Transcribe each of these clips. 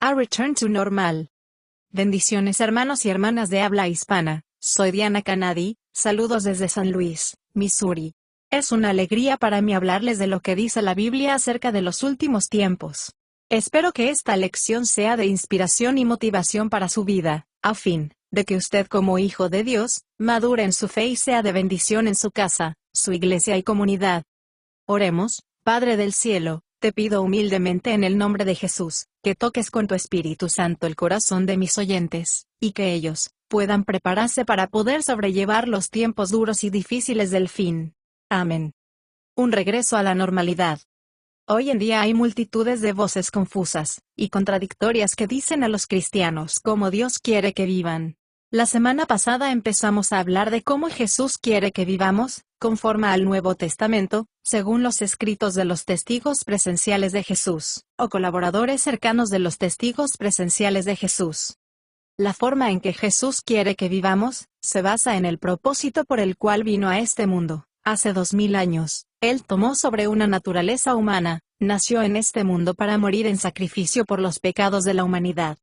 A return to normal. Bendiciones hermanos y hermanas de habla hispana, soy Diana Canadi, saludos desde San Luis, Missouri. Es una alegría para mí hablarles de lo que dice la Biblia acerca de los últimos tiempos. Espero que esta lección sea de inspiración y motivación para su vida, a fin de que usted como hijo de Dios, madure en su fe y sea de bendición en su casa, su iglesia y comunidad. Oremos. Padre del cielo, te pido humildemente en el nombre de Jesús, que toques con tu Espíritu Santo el corazón de mis oyentes, y que ellos puedan prepararse para poder sobrellevar los tiempos duros y difíciles del fin. Amén. Un regreso a la normalidad. Hoy en día hay multitudes de voces confusas y contradictorias que dicen a los cristianos cómo Dios quiere que vivan. La semana pasada empezamos a hablar de cómo Jesús quiere que vivamos, conforme al Nuevo Testamento, según los escritos de los testigos presenciales de Jesús, o colaboradores cercanos de los testigos presenciales de Jesús. La forma en que Jesús quiere que vivamos, se basa en el propósito por el cual vino a este mundo. Hace 2000 años, Él tomó sobre una naturaleza humana, nació en este mundo para morir en sacrificio por los pecados de la humanidad.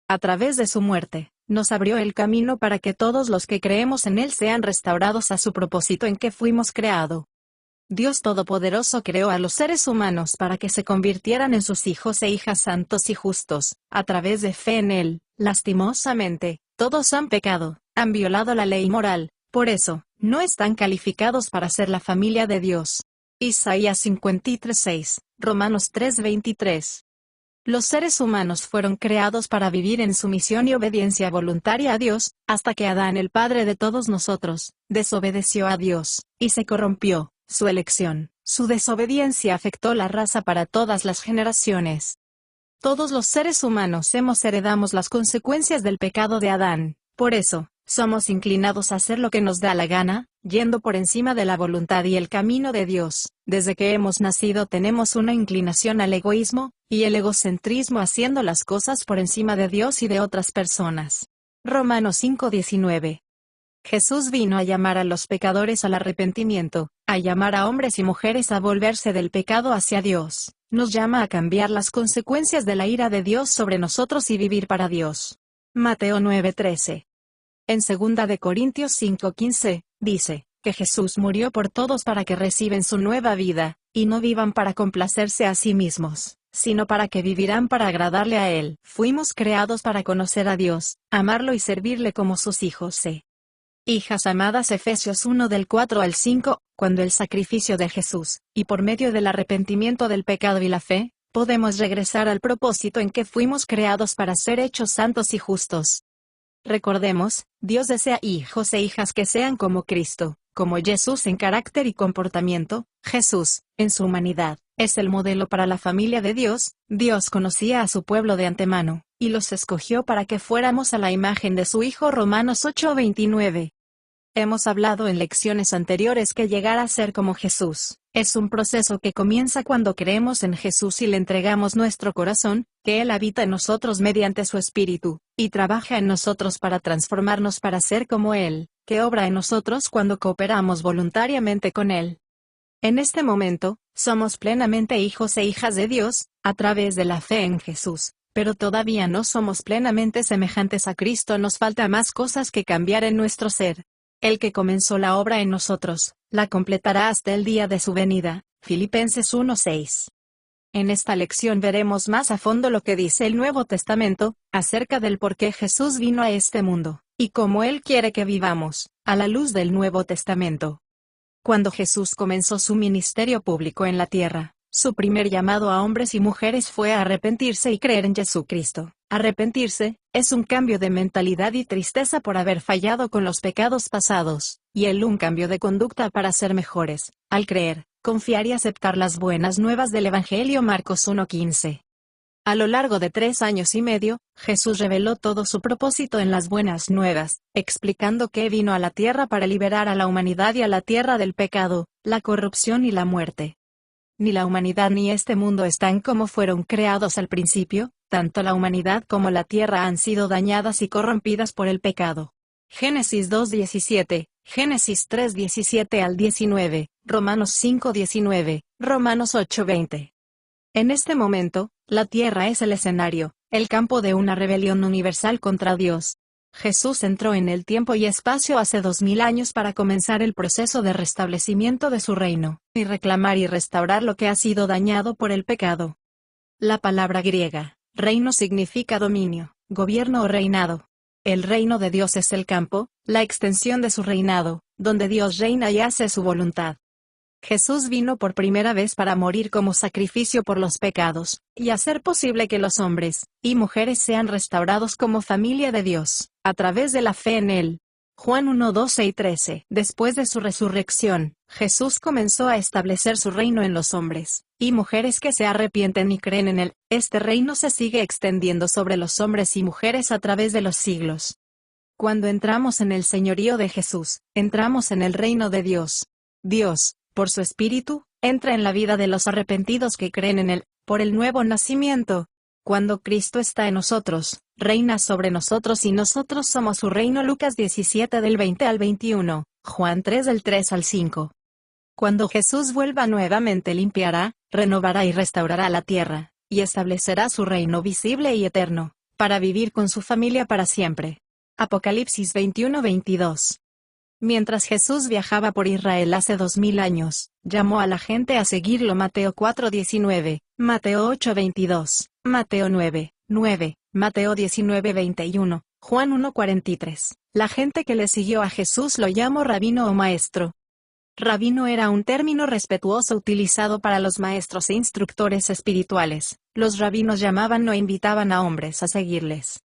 A través de su muerte, nos abrió el camino para que todos los que creemos en Él sean restaurados a su propósito en que fuimos creados. Dios Todopoderoso creó a los seres humanos para que se convirtieran en sus hijos e hijas santos y justos, a través de fe en Él. Lastimosamente, todos han pecado, han violado la ley moral, por eso, no están calificados para ser la familia de Dios. Isaías 53:6, Romanos 3:23. Los seres humanos fueron creados para vivir en sumisión y obediencia voluntaria a Dios, hasta que Adán, el padre de todos nosotros, desobedeció a Dios, y se corrompió. Su elección, su desobediencia afectó la raza para todas las generaciones. Todos los seres humanos heredamos las consecuencias del pecado de Adán, por eso, somos inclinados a hacer lo que nos da la gana, yendo por encima de la voluntad y el camino de Dios. Desde que hemos nacido tenemos una inclinación al egoísmo, y el egocentrismo haciendo las cosas por encima de Dios y de otras personas. Romanos 5:19. Jesús vino a llamar a los pecadores al arrepentimiento, a llamar a hombres y mujeres a volverse del pecado hacia Dios. Nos llama a cambiar las consecuencias de la ira de Dios sobre nosotros y vivir para Dios. Mateo 9:13. En 2 de Corintios 5:15, dice, que Jesús murió por todos para que reciban su nueva vida, y no vivan para complacerse a sí mismos, sino para que vivirán para agradarle a Él. Fuimos creados para conocer a Dios, amarlo y servirle como sus hijos. Hijas amadas, Efesios 1 del 4 al 5, cuando el sacrificio de Jesús, y por medio del arrepentimiento del pecado y la fe, podemos regresar al propósito en que fuimos creados para ser hechos santos y justos. Recordemos, Dios desea hijos e hijas que sean como Cristo, como Jesús en carácter y comportamiento. Jesús, en su humanidad, es el modelo para la familia de Dios. Dios conocía a su pueblo de antemano, y los escogió para que fuéramos a la imagen de su Hijo. Romanos 8:29. Hemos hablado en lecciones anteriores que llegar a ser como Jesús es un proceso que comienza cuando creemos en Jesús y le entregamos nuestro corazón, que Él habita en nosotros mediante su Espíritu, y trabaja en nosotros para transformarnos para ser como Él, que obra en nosotros cuando cooperamos voluntariamente con Él. En este momento, somos plenamente hijos e hijas de Dios, a través de la fe en Jesús, pero todavía no somos plenamente semejantes a Cristo. Nos falta más cosas que cambiar en nuestro ser. El que comenzó la obra en nosotros, la completará hasta el día de su venida. Filipenses 1:6. En esta lección veremos más a fondo lo que dice el Nuevo Testamento, acerca del por qué Jesús vino a este mundo, y cómo Él quiere que vivamos, a la luz del Nuevo Testamento. Cuando Jesús comenzó su ministerio público en la tierra, su primer llamado a hombres y mujeres fue a arrepentirse y creer en Jesucristo. Arrepentirse es un cambio de mentalidad y tristeza por haber fallado con los pecados pasados, y un cambio de conducta para ser mejores, al creer, confiar y aceptar las buenas nuevas del Evangelio. Marcos 1:15. A lo largo de 3 años y medio, Jesús reveló todo su propósito en las buenas nuevas, explicando que vino a la tierra para liberar a la humanidad y a la tierra del pecado, la corrupción y la muerte. Ni la humanidad ni este mundo están como fueron creados al principio. Tanto la humanidad como la tierra han sido dañadas y corrompidas por el pecado. Génesis 2:17, Génesis 3:17 al 19, Romanos 5:19, Romanos 8:20. En este momento, la tierra es el escenario, el campo de una rebelión universal contra Dios. Jesús entró en el tiempo y espacio hace 2000 años para comenzar el proceso de restablecimiento de su reino, y reclamar y restaurar lo que ha sido dañado por el pecado. La palabra griega, reino significa dominio, gobierno o reinado. El reino de Dios es el campo, la extensión de su reinado, donde Dios reina y hace su voluntad. Jesús vino por primera vez para morir como sacrificio por los pecados, y hacer posible que los hombres y mujeres sean restaurados como familia de Dios, a través de la fe en Él. Juan 1, 12 y 13. Después de su resurrección, Jesús comenzó a establecer su reino en los hombres y mujeres que se arrepienten y creen en Él. Este reino se sigue extendiendo sobre los hombres y mujeres a través de los siglos. Cuando entramos en el señorío de Jesús, entramos en el reino de Dios. Dios, por su Espíritu, entra en la vida de los arrepentidos que creen en Él, por el nuevo nacimiento. Cuando Cristo está en nosotros, reina sobre nosotros y nosotros somos su reino. Lucas 17 del 20 al 21, Juan 3 del 3 al 5. Cuando Jesús vuelva nuevamente limpiará, renovará y restaurará la tierra, y establecerá su reino visible y eterno, para vivir con su familia para siempre. Apocalipsis 21-22. Mientras Jesús viajaba por Israel hace 2000 años, llamó a la gente a seguirlo. Mateo 4:19, Mateo 8:22, Mateo 9:9, Mateo 19:21, Juan 1:43. La gente que le siguió a Jesús lo llamó rabino o maestro. Rabino era un término respetuoso utilizado para los maestros e instructores espirituales. Los rabinos llamaban o invitaban a hombres a seguirles.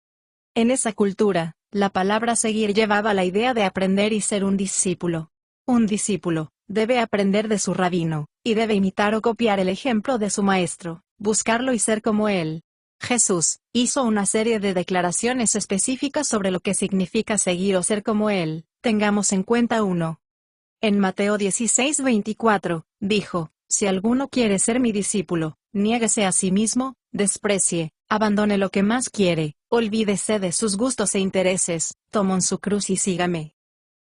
En esa cultura, la palabra seguir llevaba la idea de aprender y ser un discípulo. Un discípulo debe aprender de su rabino, y debe imitar o copiar el ejemplo de su maestro, buscarlo y ser como él. Jesús hizo una serie de declaraciones específicas sobre lo que significa seguir o ser como él. Tengamos en cuenta uno. En Mateo 16:24, dijo, si alguno quiere ser mi discípulo, niéguese a sí mismo, desprecie, abandone lo que más quiere, olvídese de sus gustos e intereses, tome su cruz y sígame.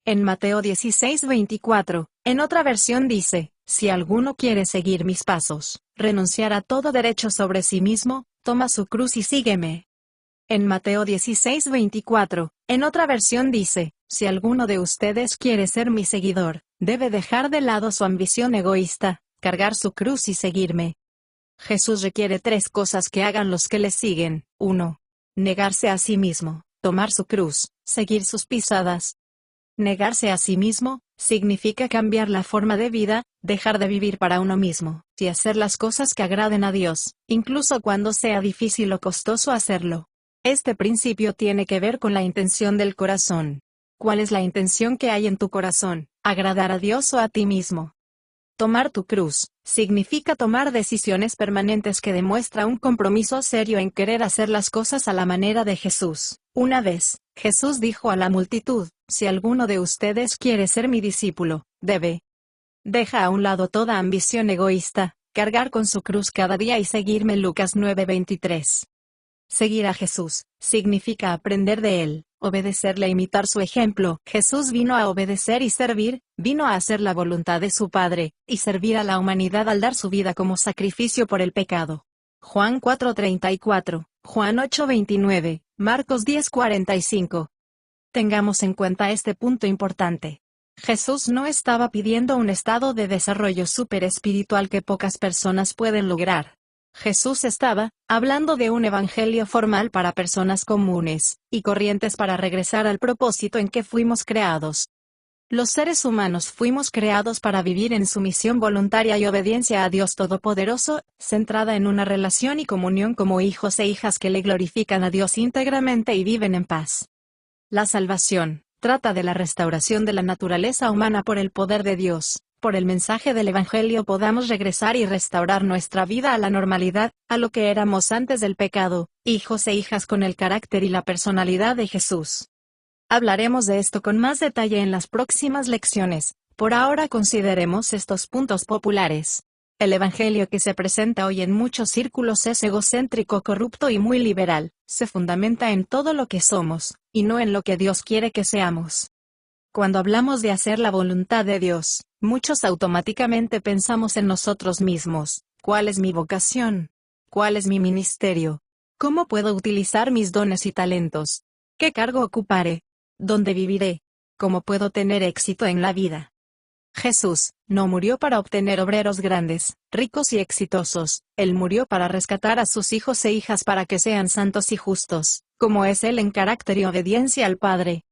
En Mateo 16:24, en otra versión dice, si alguno quiere seguir mis pasos, renunciar a todo derecho sobre sí mismo, toma su cruz y sígueme. En Mateo 16:24, en otra versión dice, si alguno de ustedes quiere ser mi seguidor, debe dejar de lado su ambición egoísta, cargar su cruz y seguirme. Jesús requiere 3 cosas que hagan los que le siguen. 1. Negarse a sí mismo, tomar su cruz, seguir sus pisadas. Negarse a sí mismo significa cambiar la forma de vida, dejar de vivir para uno mismo, y hacer las cosas que agraden a Dios, incluso cuando sea difícil o costoso hacerlo. Este principio tiene que ver con la intención del corazón. ¿Cuál es la intención que hay en tu corazón? ¿Agradar a Dios o a ti mismo? Tomar tu cruz significa tomar decisiones permanentes que demuestra un compromiso serio en querer hacer las cosas a la manera de Jesús. Una vez, Jesús dijo a la multitud, si alguno de ustedes quiere ser mi discípulo, debe dejar a un lado toda ambición egoísta, cargar con su cruz cada día y seguirme. Lucas 9:23. Seguir a Jesús significa aprender de Él, obedecerle e imitar su ejemplo. Jesús vino a obedecer y servir, vino a hacer la voluntad de su Padre, y servir a la humanidad al dar su vida como sacrificio por el pecado. Juan 4:34, Juan 8:29, Marcos 10:45. Tengamos en cuenta este punto importante. Jesús no estaba pidiendo un estado de desarrollo súper espiritual que pocas personas pueden lograr. Jesús estaba hablando de un evangelio formal para personas comunes y corrientes para regresar al propósito en que fuimos creados. Los seres humanos fuimos creados para vivir en sumisión voluntaria y obediencia a Dios Todopoderoso, centrada en una relación y comunión como hijos e hijas que le glorifican a Dios íntegramente y viven en paz. La salvación trata de la restauración de la naturaleza humana por el poder de Dios. Por el mensaje del Evangelio podamos regresar y restaurar nuestra vida a la normalidad, a lo que éramos antes del pecado, hijos e hijas con el carácter y la personalidad de Jesús. Hablaremos de esto con más detalle en las próximas lecciones. Por ahora consideremos estos puntos populares. El Evangelio que se presenta hoy en muchos círculos es egocéntrico, corrupto y muy liberal. Se fundamenta en todo lo que somos, y no en lo que Dios quiere que seamos. Cuando hablamos de hacer la voluntad de Dios, muchos automáticamente pensamos en nosotros mismos. ¿Cuál es mi vocación? ¿Cuál es mi ministerio? ¿Cómo puedo utilizar mis dones y talentos? ¿Qué cargo ocuparé? ¿Dónde viviré? ¿Cómo puedo tener éxito en la vida? Jesús no murió para obtener obreros grandes, ricos y exitosos. Él murió para rescatar a sus hijos e hijas para que sean santos y justos, como es Él en carácter y obediencia al Padre.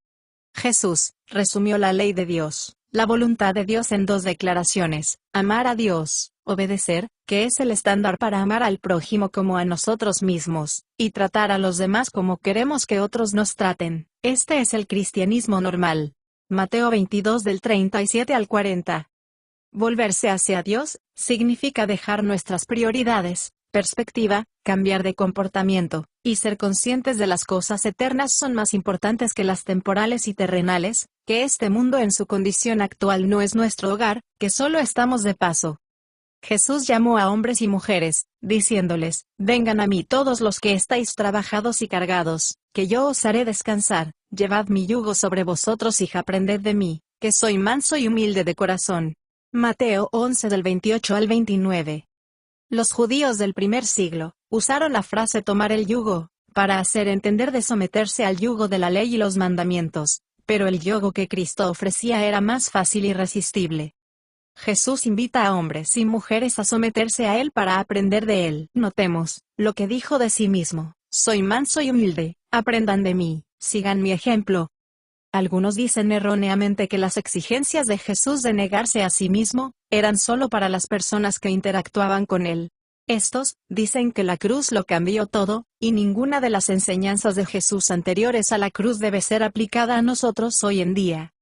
Jesús resumió la ley de Dios, la voluntad de Dios en dos declaraciones: amar a Dios, obedecer, que es el estándar para amar al prójimo como a nosotros mismos, y tratar a los demás como queremos que otros nos traten. Este es el cristianismo normal. Mateo 22 del 37 al 40. Volverse hacia Dios significa dejar nuestras prioridades, perspectiva, cambiar de comportamiento, y ser conscientes de las cosas eternas son más importantes que las temporales y terrenales, que este mundo en su condición actual no es nuestro hogar, que solo estamos de paso. Jesús llamó a hombres y mujeres, diciéndoles: vengan a mí todos los que estáis trabajados y cargados, que yo os haré descansar. Llevad mi yugo sobre vosotros y aprended de mí, que soy manso y humilde de corazón. Mateo 11 del 28 al 29. Los judíos del primer siglo usaron la frase tomar el yugo para hacer entender de someterse al yugo de la ley y los mandamientos, pero el yugo que Cristo ofrecía era más fácil y irresistible. Jesús invita a hombres y mujeres a someterse a Él para aprender de Él. Notemos lo que dijo de sí mismo: soy manso y humilde, aprendan de mí, sigan mi ejemplo. Algunos dicen erróneamente que las exigencias de Jesús de negarse a sí mismo eran solo para las personas que interactuaban con Él. Estos dicen que la cruz lo cambió todo, y ninguna de las enseñanzas de Jesús anteriores a la cruz debe ser aplicada a nosotros hoy en día.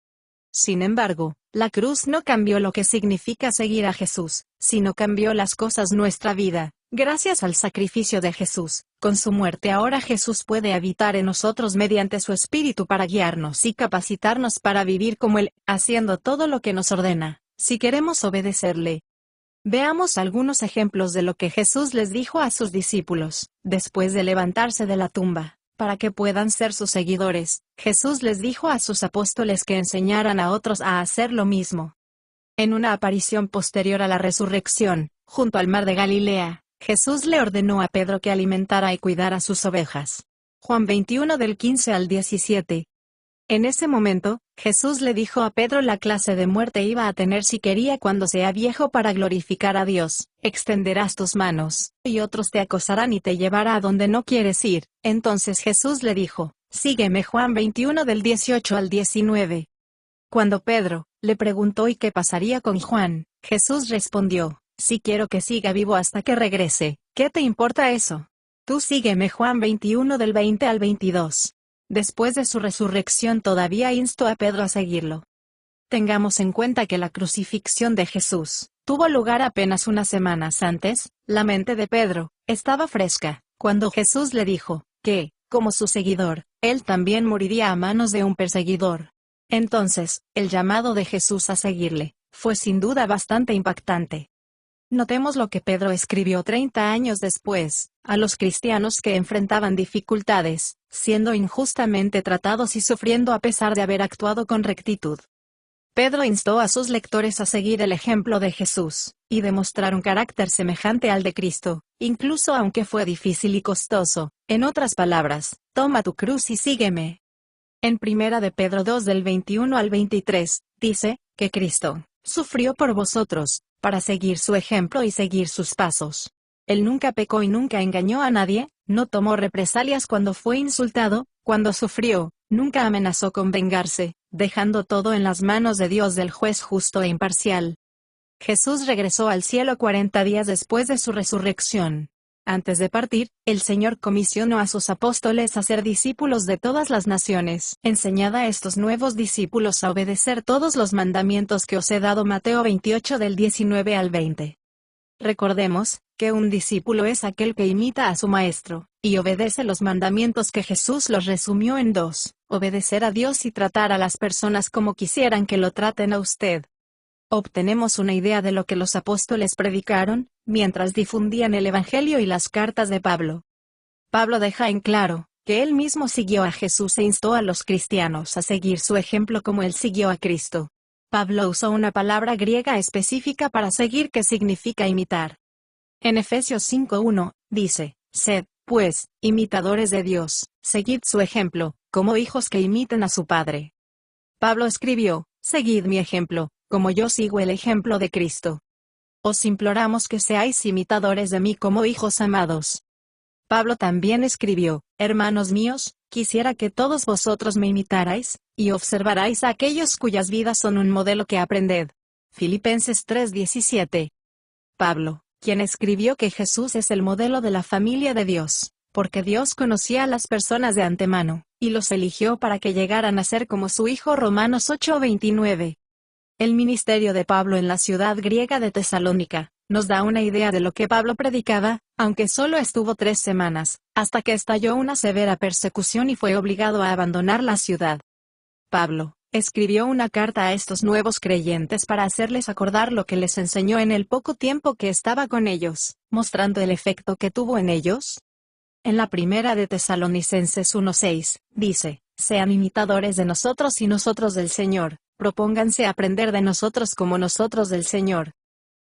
Sin embargo, la cruz no cambió lo que significa seguir a Jesús, sino cambió las cosas nuestra vida. Gracias al sacrificio de Jesús, con su muerte ahora Jesús puede habitar en nosotros mediante su Espíritu para guiarnos y capacitarnos para vivir como Él, haciendo todo lo que nos ordena, si queremos obedecerle. Veamos algunos ejemplos de lo que Jesús les dijo a sus discípulos, después de levantarse de la tumba. Para que puedan ser sus seguidores, Jesús les dijo a sus apóstoles que enseñaran a otros a hacer lo mismo. En una aparición posterior a la resurrección, junto al mar de Galilea, Jesús le ordenó a Pedro que alimentara y cuidara sus ovejas. Juan 21 del 15 al 17. En ese momento, Jesús le dijo a Pedro la clase de muerte iba a tener si quería cuando sea viejo para glorificar a Dios: extenderás tus manos, y otros te acosarán y te llevará a donde no quieres ir. Entonces Jesús le dijo: sígueme. Juan 21 del 18 al 19. Cuando Pedro le preguntó ¿y qué pasaría con Juan?, Jesús respondió: si quiero que siga vivo hasta que regrese, ¿qué te importa eso? Tú sígueme. Juan 21 del 20 al 22. Después de su resurrección todavía instó a Pedro a seguirlo. Tengamos en cuenta que la crucifixión de Jesús tuvo lugar apenas unas semanas antes. La mente de Pedro estaba fresca cuando Jesús le dijo que, como su seguidor, él también moriría a manos de un perseguidor. Entonces, el llamado de Jesús a seguirle fue sin duda bastante impactante. Notemos lo que Pedro escribió 30 años después, a los cristianos que enfrentaban dificultades, siendo injustamente tratados y sufriendo a pesar de haber actuado con rectitud. Pedro instó a sus lectores a seguir el ejemplo de Jesús, y demostrar un carácter semejante al de Cristo, incluso aunque fue difícil y costoso. En otras palabras, toma tu cruz y sígueme. En 1 de Pedro 2 del 21 al 23, dice, que Cristo sufrió por vosotros, para seguir su ejemplo y seguir sus pasos. Él nunca pecó y nunca engañó a nadie, no tomó represalias cuando fue insultado, cuando sufrió, nunca amenazó con vengarse, dejando todo en las manos de Dios, del juez justo e imparcial. Jesús regresó al cielo 40 días después de su resurrección. Antes de partir, el Señor comisionó a sus apóstoles a ser discípulos de todas las naciones. Enseñad a estos nuevos discípulos a obedecer todos los mandamientos que os he dado. Mateo 28 del 19 al 20. Recordemos que un discípulo es aquel que imita a su maestro, y obedece los mandamientos que Jesús los resumió en dos: obedecer a Dios y tratar a las personas como quisieran que lo traten a usted. Obtenemos una idea de lo que los apóstoles predicaron, mientras difundían el Evangelio y las cartas de Pablo. Pablo deja en claro que él mismo siguió a Jesús e instó a los cristianos a seguir su ejemplo como él siguió a Cristo. Pablo usó una palabra griega específica para seguir que significa imitar. En Efesios 5:1, dice: sed, pues, imitadores de Dios, seguid su ejemplo, como hijos que imiten a su Padre. Pablo escribió, seguid mi ejemplo, como yo sigo el ejemplo de Cristo. Os imploramos que seáis imitadores de mí como hijos amados. Pablo también escribió, hermanos míos, quisiera que todos vosotros me imitarais, y observarais a aquellos cuyas vidas son un modelo que aprended. Filipenses 3:17. Pablo, quien escribió que Jesús es el modelo de la familia de Dios, porque Dios conocía a las personas de antemano, y los eligió para que llegaran a ser como su Hijo. Romanos 8:29. El ministerio de Pablo en la ciudad griega de Tesalónica nos da una idea de lo que Pablo predicaba, aunque solo estuvo 3 semanas, hasta que estalló una severa persecución y fue obligado a abandonar la ciudad. Pablo escribió una carta a estos nuevos creyentes para hacerles acordar lo que les enseñó en el poco tiempo que estaba con ellos, mostrando el efecto que tuvo en ellos. En la primera de Tesalonicenses 1:6, dice, sean imitadores de nosotros y nosotros del Señor, propónganse aprender de nosotros como nosotros del Señor.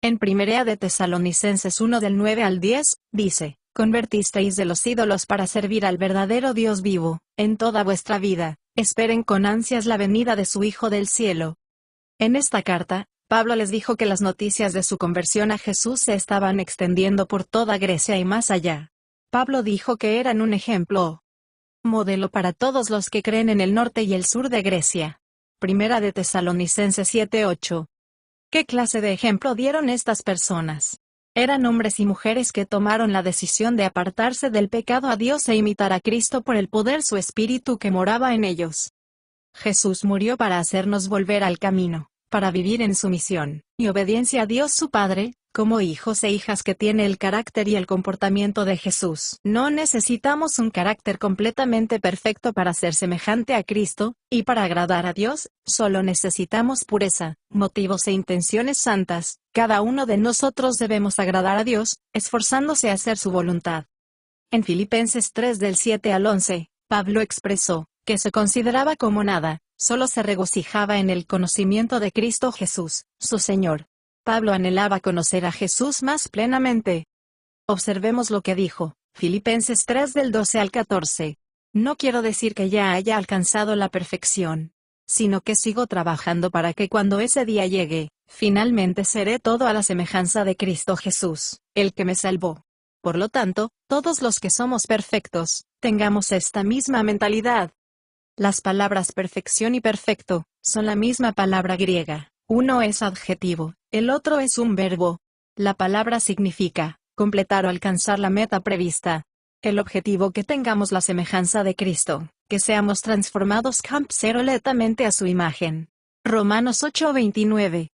En primera de Tesalonicenses 1 del 9 al 10, dice, convertisteis de los ídolos para servir al verdadero Dios vivo, en toda vuestra vida, esperen con ansias la venida de su Hijo del cielo. En esta carta, Pablo les dijo que las noticias de su conversión a Jesús se estaban extendiendo por toda Grecia y más allá. Pablo dijo que eran un ejemplo, modelo para todos los que creen en el norte y el sur de Grecia. Primera de Tesalonicenses 7:8. ¿Qué clase de ejemplo dieron estas personas? Eran hombres y mujeres que tomaron la decisión de apartarse del pecado a Dios e imitar a Cristo por el poder su Espíritu que moraba en ellos. Jesús murió para hacernos volver al camino, para vivir en sumisión y obediencia a Dios su Padre, como hijos e hijas que tiene el carácter y el comportamiento de Jesús. No necesitamos un carácter completamente perfecto para ser semejante a Cristo, y para agradar a Dios, solo necesitamos pureza, motivos e intenciones santas. Cada uno de nosotros debemos agradar a Dios, esforzándose a hacer su voluntad. En Filipenses 3 del 7 al 11, Pablo expresó que se consideraba como nada, solo se regocijaba en el conocimiento de Cristo Jesús, su Señor. Pablo anhelaba conocer a Jesús más plenamente. Observemos lo que dijo, Filipenses 3 del 12 al 14. No quiero decir que ya haya alcanzado la perfección, sino que sigo trabajando para que cuando ese día llegue, finalmente seré todo a la semejanza de Cristo Jesús, el que me salvó. Por lo tanto, todos los que somos perfectos, tengamos esta misma mentalidad. Las palabras perfección y perfecto son la misma palabra griega. Uno es adjetivo, el otro es un verbo. La palabra significa completar o alcanzar la meta prevista. El objetivo que tengamos la semejanza de Cristo, que seamos transformados completamente a su imagen. Romanos 8:29.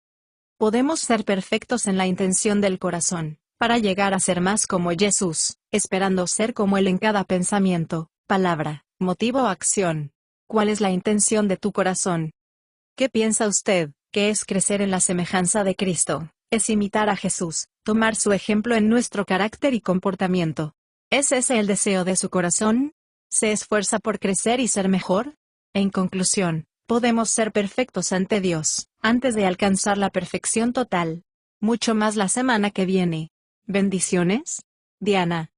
Podemos ser perfectos en la intención del corazón, para llegar a ser más como Jesús, esperando ser como Él en cada pensamiento, palabra, motivo o acción. ¿Cuál es la intención de tu corazón? ¿Qué piensa usted que es crecer en la semejanza de Cristo? Es imitar a Jesús, tomar su ejemplo en nuestro carácter y comportamiento. ¿Es ese el deseo de su corazón? ¿Se esfuerza por crecer y ser mejor? En conclusión, podemos ser perfectos ante Dios, antes de alcanzar la perfección total. Mucho más la semana que viene. Bendiciones. Diana.